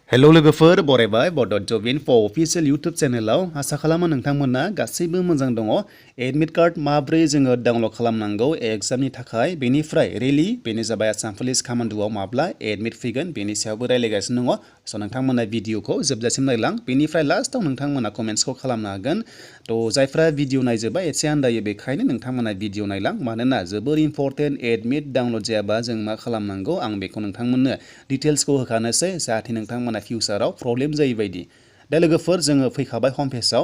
Hello लोगोफोर बरायबाय बड जब info official YouTube चेनेलाव आसा खालामो नोंथांमोना गासैबो मोजां दङ। एडमिट कार्ड माब्रै जोङो डाउनलड खालामनांगौ एग्जामनि थाखाय बेनिफ्राय रिलि बेनो जाबाय आसाम पुलिस कामान्ड'आव माब्ला एडमिट फैगोन बेनि सायावबो रायलायगासिनो दङ। स' नोंथांमोना भिडिअखौ जोबजासिम नायलां बेनिफ्राय लास्टआव नोंथांमोना कमेन्ट्सखौ खालामनो हागोन। थ' जायफ्रा भिडिअ नायजोबा एसे आन्दायो बेखायनो नोंथांमोना भिडिअ नायलां मानोना जोबोर इम्परटेन्ट एडमिट डाउनलड जायाबा जों मा खालामनांगौ आं बेखौ नोंथांमोननो डिटेल्सखौ होखानोसै जाहाथे नोंथांमोना फिउचाराव प्रब्लेम जायै बायदि। दा लोगोफोर जोङो फैखाबाय हम पेजाव।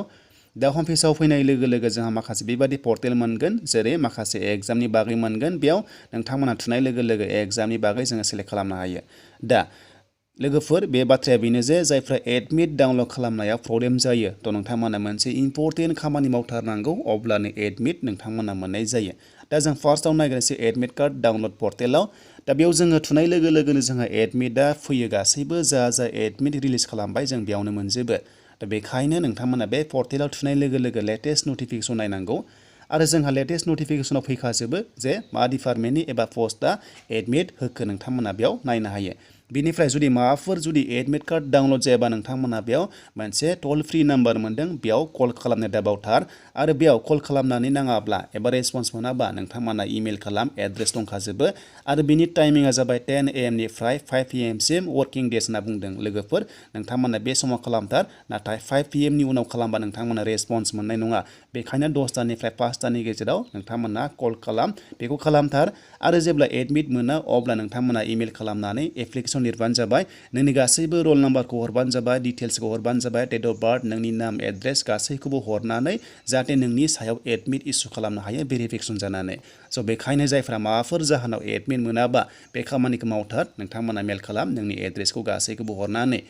दा हम पेजाव फैनाय लोगो लोगो जोंहा माखासे बेबादि पर्टेल मोनगोन जेरै माखासे एग्जामनि बागै मोनगोन। बेयाव नोंथांमोना थुनाय लोगो लोगो एग्जामनि बागै जोङो सेलेक्ट खालामनो हायो। दा लोगोफोर बे बाथ्राया बेनो जे जायफ्रा एडमिट डाउनलड खालामनायाव प्रब्लेम जायो थ' नोंथांमोना मोनसे इम्परटेन्ट खामानि मावथारनांगौ अब्लानो एडमिट नोंथांमोना मोननाय जायो। दा जों फार्स्टआव नायग्रोनोसै एडमिट कार्ड डाउनलड पर्टेलाव। दा बेयाव जोङो थुनाय लोगो लोगोनो जोंहा एडमिटआ फैयो गासैबो जा एडमिट रिलिज खालामबाय जों बेयावनो मोनजोबो। दा बेखायनो नोंथांमोना बे पर्टेलाव थुनाय लोगो लोगो लेटेस्ट नटिफिकेसन नायनांगौ आरो जोंहा लेटेस्ट नटिफिकेसनाव फैखाजोबो जे मा डिपार्टमेन्टनि एबा पस्टआ एडमिट होखो नोंथांमोना बेयाव नायनो हायो। बेनिफ्राय जुदि माबाफोर एडमिट कार्ड डाउनलड जायाबा नोंथांमोना बेयाव मोनसे टल फ्रि नाम्बार मोनदों बेयाव कल खालामनो दाबावथार आरो बेयाव कल खालामनानै नाङाब्ला एबा रेसपन्स मोनाबा नोंथांमोना इमेल खालाम एड्रेस दंखाजोबो आरो बिनि टाइमिंआ जाबाय 10 AM निफ्राय 5 PM सिम वर्किं डेज होनना बुंदों लोगोफोर। नोंथांमोना बे समाव खालामथार नाथाय 5 PM नि उनाव खालामबा नोंथांमोना रेसपन्स मोननाय नङा। बेखायनो 10टानिफ्राय 5टानि गेजेराव नोंथांमोना कल खालाम बेखौ खालामथार आरो जेब्ला एडमिट मोनो अब्ला नोंथांमोना इमेल खालामनानै एप्लिकेसन लिरबानो जाबाय। नोंनि गासैबो रल नाम्बारखौ हरबानो जाबाय डिटेल्सखौ हरबानो जाबाय डेट अफ बार्थ नोंनि नाम एड्रेस गासैखौबो हरनानै जाहाथे नोंनि सायाव एडमिट इसु खालामनो हायो भेरिफिकेसन जानानै। स' बेखायनो जायफ्रा माबाफोर जाहोनाव एडमिट मोनाबा बे खामानिखौ मावथार नोंथांमोना मेल खालाम नोंनि एड्रेसखौ गासैखौबो हरनानै।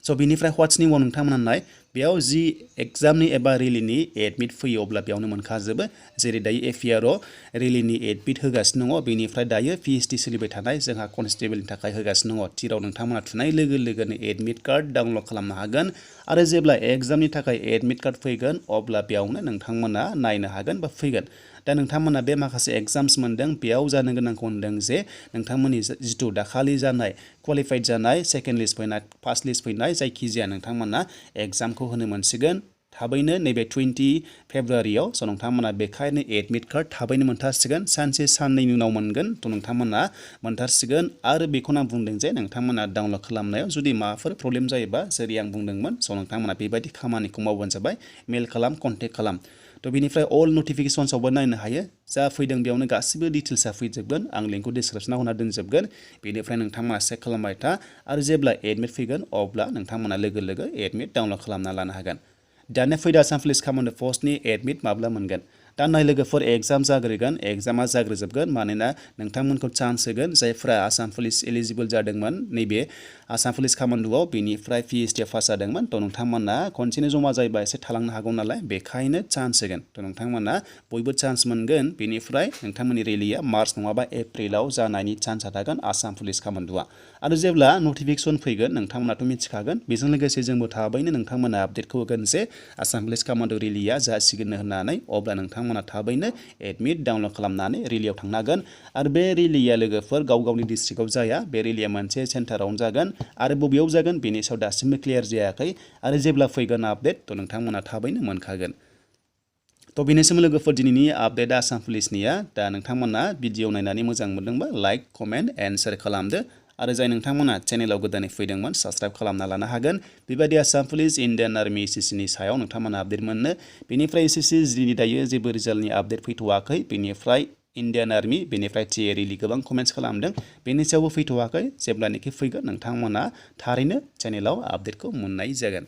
स' बिनिफ्राय व्हाट्सनि उनाव नोंथांमोना नाय बेयाव जि एग्जामनि एबा रिलिनि एडमिट फैयो अब्ला बेयावनो मोनखाजोबो। जेरै दायो एफिआरअ रिलिनि एडमिट होगासिनो दङ बेनिफ्राय दायो पिएचडि सोलिबाय थानाय जोंहा कनस्टेबलनि थाखाय होगासिनो दङ। टिराव नोंथांमोना थुनाय लोगो लोगोनो एडमिट कार्ड डाउनलड खालामनो हागोन आरो जेब्ला एग्जामनि थाखाय एडमिट कार्ड फैगोन अब्ला बेयावनो नोंथांमोना नायनो हागोन बा फैगोन। दा नोंथांमोना बे माखासे एग्जाम्स मोनदों बेयाव जानो गोनांखौ होनदों जे नोंथांमोननि जिथु दाखालि जानाय क्वालिफाइड जानाय सेकेन्ड लिस्ट फैनाय फार्स्ट लिस्ट फैनाय जायखिजाया नोंथांमोना एग्जामखौ होनो मोनसिगोन थाबैनो नैबे 20 फेब्रुवारियाव। स' नोंथांमोना बेखायनो एडमिट कार्ड थाबैनो मोनथारसिगोन सानसे साननैनि उनाव मोनगोन थ' नोंथांमोना मोनथारसिगोन। आरो बेखौनो आं बुंदों जे नोंथांमोना डाउनलड खालामनायाव जुदि माबाफोर प्रब्लेम जायोबा जेरै आं बुंदोंमोन स' नोंथांमोना बेबायदि खामानिखौ मावबानो जाबाय मेल खालाम कन्टेक्ट खालाम। थ' बेनिफ्राय अल नटिफिकेसन्सआवबो नायनो हायो जा फैदों बेयावनो गासिबो डिटेल्सआ फैजोबगोन आं लिंकखौ डिसक्रिपसनाव होना दोनजोबगोन। बेनिफ्राय नोंथांमोना चेक खालामबाय था आरो जेब्ला एडमिट फैगोन अब्ला नोंथांमोना लोगो लोगो एडमिट डाउनलड खालामना लानो हागोन। दानिया फैदो आसाम पुलिस कामान्ड' पस्टनि एडमिट माब्ला मोनगोन। दा नाय लोगोफोर एग्जाम जाग्रोगोन एग्जामा जाग्रोजोबगोन मानोना नोंथांमोनखौ चान्स होगोन जायफ्रा आसाम पुलिस एलिजिबल जादोंमोन नैबे आसाम पुलिस कामान्ड'आव बेनिफ्राय पिएचडि पास जादोंमोन थ' नोंथांमोना खनसेनो जमा जायोबा एसे थालांनो हागौ नालाय बेखायनो चान्स होगोन थ' नोंथांमोना बयबो चान्स मोनगोन। बेनिफ्राय नोंथांमोननि रेलिया मार्च नङाबा एप्रिलाव जानायनि चान्सआ थागोन आसाम पुलिस कामान्ड'आ। आरो जेब्ला नटिफिकेसन फैगोन नोंथांमोनाथ' मिथिखागोन बेजों लोगोसे जोंबो थाबैनो नोंथांमोना आपडेटखौ होगोन जे आसाम पुलिस कामान्ड' रेलिया जासिगोन होननानै अब्ला नोंथांमोना थाबैनो एडमिट डाउनलड खालामनानै रेलियाव थांनो हागोन। आरो बे रेलिया लोगोफोर गाव गावनि डिस्ट्रिक्टआव जाया बे रेलिया मोनसे सेन्टारावनो जागोन आरो बबेयाव जागोन बेनि सायाव दासिमबो क्लियार जायाखै आरो जेब्ला फैगोन आपडेट थ' नोंथांमोना थाबैनो मोनखागोन। थ' बेनोसैमोन लोगोफोर दिनैनि आपडेटआ आसाम पुलिसनिया। दा नोंथांमोना भिडिअ नायनानै मोजां मोनदोंबा लाइक कमेन्ट एन्ड शेयार खालामदो आरो जाय नोंथांमोना चेनेलाव गोदानै फैदोंमोन साबस्क्राइब खालामना लानो हागोन। बेबायदि आसाम पुलिस इन्डियान आर्मि एसएससिनि सायाव नोंथांमोना आपडेट मोननो। बेनिफ्राय एसएससि जिनि दायो जेबो रिजाल्टनि आपडेट फैथ'वाखै बेनिफ्राय इन्डियान आर्मि बेनिफ्राय टिएरिलि गोबां कमेन्ट्स खालामदों बेनि सायावबो फैथ'वाखै जेब्लानोखि फैगोन नोंथांमोना थारैनो चेनेलाव आपडेटखौ मोननाय जागोन।